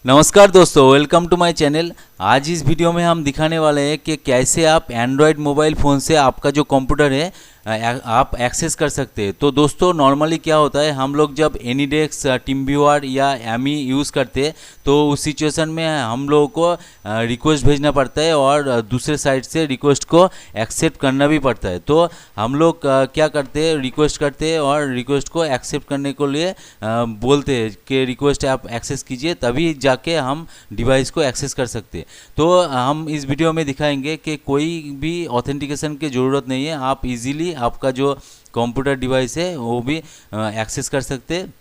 नमस्कार दोस्तों, welcome to my channel. आज इस वीडियो में हम दिखाने वाले हैं कि कैसे आप एंड्रॉयड मोबाइल फ़ोन से आपका जो कंप्यूटर है आप एक्सेस कर सकते हैं। तो दोस्तों नॉर्मली क्या होता है, हम लोग जब एनीडेस्क, टीम व्यूअर या एमी यूज़ करते हैं तो उस सिचुएशन में हम लोगों को रिक्वेस्ट भेजना पड़ता है और दूसरे साइड से रिक्वेस्ट को एक्सेप्ट करना भी पड़ता है। तो हम लोग क्या करते हैं, रिक्वेस्ट करते हैं और रिक्वेस्ट को एक्सेप्ट करने के लिए बोलते हैं कि रिक्वेस्ट आप एक्सेस कीजिए, तभी जाके हम डिवाइस को एक्सेस कर सकते हैं। तो हम इस वीडियो में दिखाएंगे कि कोई भी ऑथेंटिकेशन की ज़रूरत नहीं है, आप इजीली आपका जो कंप्यूटर डिवाइस है वो भी एक्सेस कर सकते हैं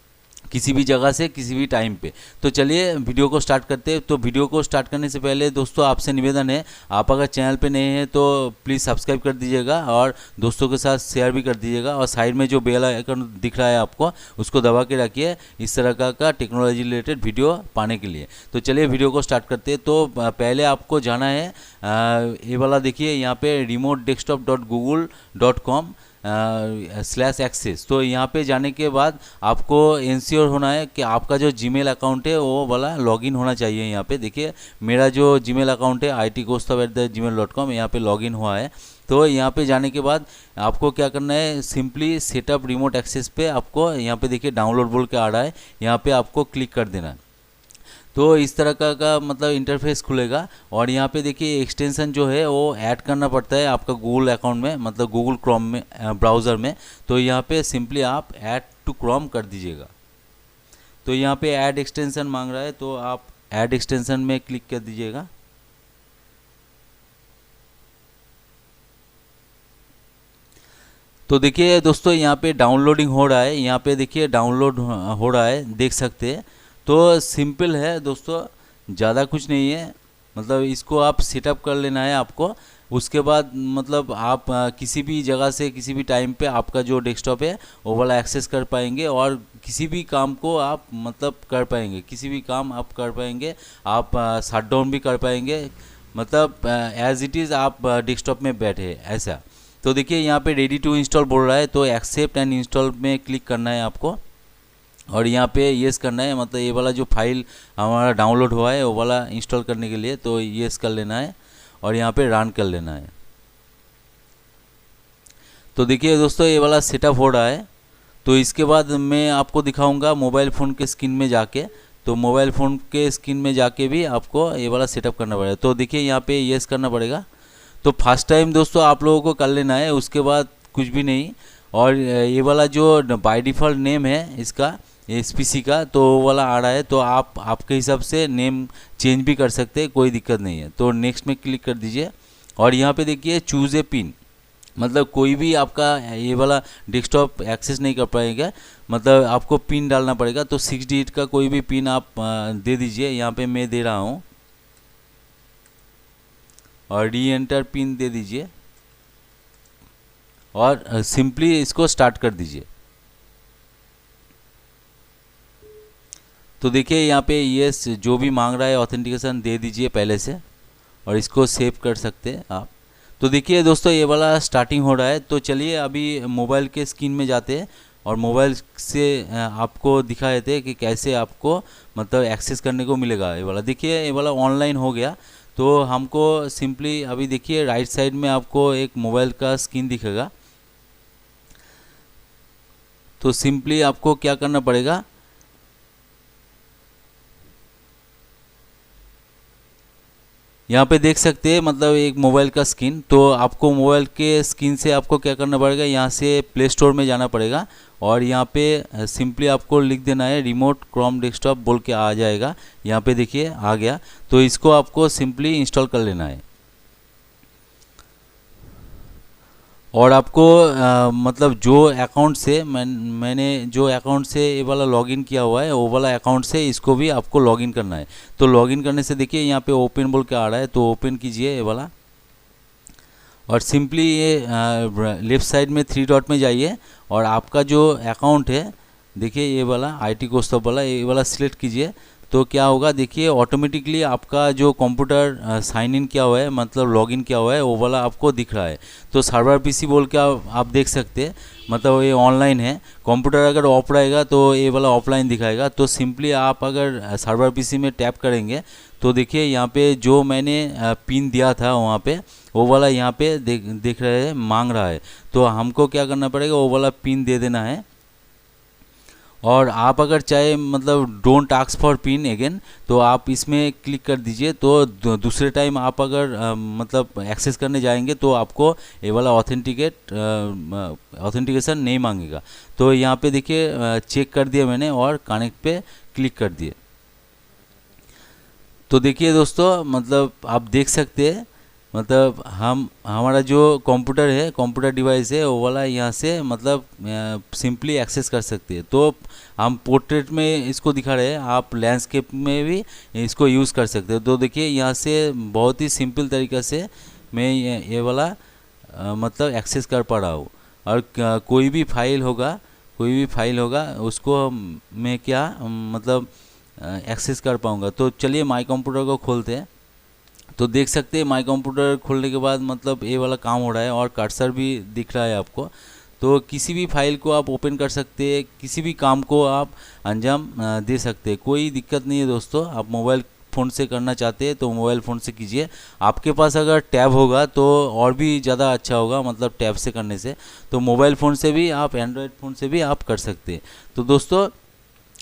किसी भी जगह से किसी भी टाइम पे। तो चलिए वीडियो को स्टार्ट करते हैं। तो वीडियो को स्टार्ट करने से पहले दोस्तों आपसे निवेदन है, आप अगर चैनल पे नए हैं तो प्लीज़ सब्सक्राइब कर दीजिएगा और दोस्तों के साथ शेयर भी कर दीजिएगा, और साइड में जो बेल आइकन दिख रहा है आपको उसको दबा के रखिए इस तरह का टेक्नोलॉजी रिलेटेड वीडियो पाने के लिए। तो चलिए वीडियो को स्टार्ट करते हैं। तो पहले आपको जाना है ये वाला, देखिए यहाँ पे remote-desktop.google.com /access। तो यहाँ पे जाने के बाद आपको इंश्योर होना है कि आपका जो जीमेल अकाउंट है वो वाला लॉगिन होना चाहिए। यहाँ पे देखिए मेरा जो जीमेल अकाउंट है itgostov@gmail.com, यहाँ पे लॉगिन हुआ है। तो यहाँ पे जाने के बाद आपको क्या करना है, सिंपली सेटअप रिमोट एक्सेस पे आपको यहाँ पे देखिए डाउनलोड बोल के आ रहा है, यहाँ पे आपको क्लिक कर देना है। तो इस तरह का मतलब इंटरफेस खुलेगा और यहाँ पे देखिए एक्सटेंशन जो है वो ऐड करना पड़ता है आपका गूगल अकाउंट में, मतलब गूगल क्रोम में ब्राउज़र में। तो यहाँ पे सिंपली आप ऐड टू क्रोम कर दीजिएगा। तो यहाँ पे ऐड एक्सटेंशन मांग रहा है, तो आप ऐड एक्सटेंशन में क्लिक कर दीजिएगा। तो देखिए दोस्तों यहाँ पे डाउनलोडिंग हो रहा है, यहाँ पे देखिए डाउनलोड हो रहा है, देख सकते हैं। तो सिंपल है दोस्तों, ज़्यादा कुछ नहीं है, मतलब इसको आप सेटअप कर लेना है आपको। उसके बाद मतलब आप किसी भी जगह से किसी भी टाइम पे आपका जो डेस्कटॉप है वो वाला एक्सेस कर पाएंगे और किसी भी काम को आप मतलब कर पाएंगे, किसी भी काम आप कर पाएंगे, आप शट डाउन भी कर पाएंगे, मतलब एज इट इज़ आप डेस्कटॉप में बैठे ऐसा। तो देखिए यहाँ पे रेडी टू इंस्टॉल बोल रहा है, तो एक्सेप्ट एंड इंस्टॉल में क्लिक करना है आपको और यहाँ पे येस करना है, मतलब ये वाला जो फाइल हमारा डाउनलोड हुआ है वो वाला इंस्टॉल करने के लिए तो येस कर लेना है और यहाँ पे रन कर लेना है। तो देखिए दोस्तों ये वाला सेटअप हो रहा है। तो इसके बाद मैं आपको दिखाऊंगा मोबाइल फ़ोन के स्क्रीन में जाके, तो मोबाइल फ़ोन के स्क्रीन में जाके भी आपको ये वाला सेटअप करना पड़ेगा। तो देखिए यहाँ पे येस करना पड़ेगा। तो फर्स्ट टाइम दोस्तों आप लोगों को कर लेना है, उसके बाद कुछ भी नहीं। और ये वाला जो बाय डिफ़ॉल्ट नेम है इसका SPC का तो वो वाला आ रहा है, तो आप आपके हिसाब से नेम चेंज भी कर सकते हैं, कोई दिक्कत नहीं है। तो नेक्स्ट में क्लिक कर दीजिए और यहाँ पे देखिए चूज़ ए पिन, मतलब कोई भी आपका ये वाला डेस्कटॉप एक्सेस नहीं कर पाएगा, मतलब आपको पिन डालना पड़ेगा। तो 6 डिजिट का कोई भी पिन आप दे दीजिए, यहाँ पे मैं दे रहा हूँ और री एंटर पिन दे दीजिए और सिंपली इसको स्टार्ट कर दीजिए। तो देखिए यहाँ पे येस जो भी मांग रहा है ऑथेंटिकेशन दे दीजिए पहले से और इसको सेव कर सकते हैं आप। तो देखिए दोस्तों ये वाला स्टार्टिंग हो रहा है। तो चलिए अभी मोबाइल के स्क्रीन में जाते हैं और मोबाइल से आपको दिखा देते हैं कि कैसे आपको मतलब एक्सेस करने को मिलेगा। ये वाला देखिए ये वाला ऑनलाइन हो गया। तो हमको सिंपली अभी देखिए राइट साइड में आपको एक मोबाइल का स्क्रीन दिखेगा। तो सिंपली आपको क्या करना पड़ेगा, यहाँ पे देख सकते हैं मतलब एक मोबाइल का स्क्रीन। तो आपको मोबाइल के स्क्रीन से आपको क्या करना पड़ेगा, यहाँ से प्ले स्टोर में जाना पड़ेगा और यहाँ पे सिंपली आपको लिख देना है रिमोट क्रोम डेस्कटॉप बोल के आ जाएगा। यहाँ पे देखिए आ गया। तो इसको आपको सिंपली इंस्टॉल कर लेना है और आपको मतलब जो अकाउंट से मैंने जो अकाउंट से ये वाला लॉगिन किया हुआ है वो वाला अकाउंट से इसको भी आपको लॉगिन करना है। तो लॉगिन करने से देखिए यहाँ पे ओपन बोल के आ रहा है, तो ओपन कीजिए ये वाला और सिंपली ये लेफ़्ट साइड में 3 डॉट में जाइए और आपका जो अकाउंट है देखिए ये वाला IT कोस्टॉप वाला, ये वाला सिलेक्ट कीजिए। तो क्या होगा देखिए, ऑटोमेटिकली आपका जो कंप्यूटर साइन इन किया हुआ है, मतलब लॉगिन किया हुआ है, वो वाला आपको दिख रहा है। तो सर्वर पीसी बोल के आप देख सकते हैं, मतलब ये ऑनलाइन है। कंप्यूटर अगर ऑफ रहेगा तो ये वाला ऑफलाइन दिखाएगा। तो सिंपली आप अगर सर्वर पीसी में टैप करेंगे तो देखिए यहाँ पे जो मैंने पिन दिया था वहाँ पे, वो वाला यहाँ पे देख रहे हैं मांग रहा है। तो हमको क्या करना पड़ेगा, वो वाला पिन दे देना है। और आप अगर चाहे मतलब don't ask for pin again, तो आप इसमें क्लिक कर दीजिए। तो दूसरे टाइम आप अगर मतलब एक्सेस करने जाएंगे तो आपको ये वाला ऑथेंटिकेशन नहीं मांगेगा। तो यहाँ पे देखिए चेक कर दिया मैंने और कनेक्ट पे क्लिक कर दिए। तो देखिए दोस्तों, मतलब आप देख सकते हैं, मतलब हमारा जो कंप्यूटर है, कंप्यूटर डिवाइस है, वो वाला यहाँ से मतलब सिंपली एक्सेस कर सकते हैं। तो हम पोर्ट्रेट में इसको दिखा रहे हैं, आप लैंडस्केप में भी इसको यूज़ कर सकते हो। तो देखिए यहाँ से बहुत ही सिंपल तरीक़ा से मैं ये वाला मतलब एक्सेस कर पा रहा हूँ। और कोई भी फाइल होगा उसको मैं क्या मतलब एक्सेस कर पाऊँगा। तो चलिए माई कंप्यूटर को खोलते हैं। तो देख सकते हैं माई कंप्यूटर खोलने के बाद मतलब ये वाला काम हो रहा है और कर्सर भी दिख रहा है आपको। तो किसी भी फाइल को आप ओपन कर सकते हैं, किसी भी काम को आप अंजाम दे सकते हैं, कोई दिक्कत नहीं है दोस्तों। आप मोबाइल फ़ोन से करना चाहते हैं तो मोबाइल फ़ोन से कीजिए। आपके पास अगर टैब होगा तो और भी ज़्यादा अच्छा होगा, मतलब टैब से करने से। तो मोबाइल फ़ोन से भी आप, एंड्रॉयड फ़ोन से भी आप कर सकते हैं। तो दोस्तों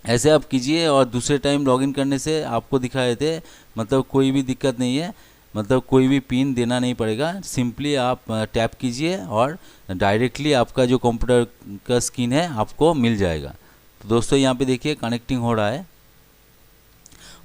ऐसे आप कीजिए और दूसरे टाइम लॉगिन करने से आपको दिखाए थे, मतलब कोई भी दिक्कत नहीं है, मतलब कोई भी पिन देना नहीं पड़ेगा। सिंपली आप टैप कीजिए और डायरेक्टली आपका जो कंप्यूटर का स्क्रीन है आपको मिल जाएगा। तो दोस्तों यहाँ पे देखिए कनेक्टिंग हो रहा है।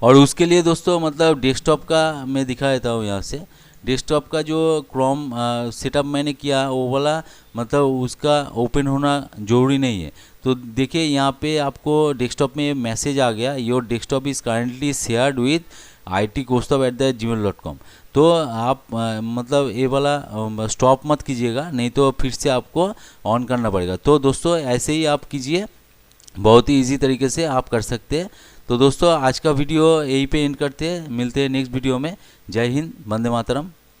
और उसके लिए दोस्तों मतलब डेस्कटॉप का मैं दिखा देता हूँ। यहाँ से डेस्कटॉप का जो क्रोम सेटअप मैंने किया वो वाला, मतलब उसका ओपन होना ज़रूरी नहीं है। तो देखिए यहाँ पे आपको डेस्कटॉप में मैसेज आ गया, your desktop is currently shared with itkaustubh@gmail.com। तो आप मतलब ये वाला स्टॉप मत कीजिएगा, नहीं तो फिर से आपको ऑन करना पड़ेगा। तो दोस्तों ऐसे ही आप कीजिए, बहुत ही इजी तरीके से आप कर सकते हैं। तो दोस्तों आज का वीडियो यहीं पे एंड करते हैं, मिलते हैं नेक्स्ट वीडियो में। जय हिंद, वंदे मातरम।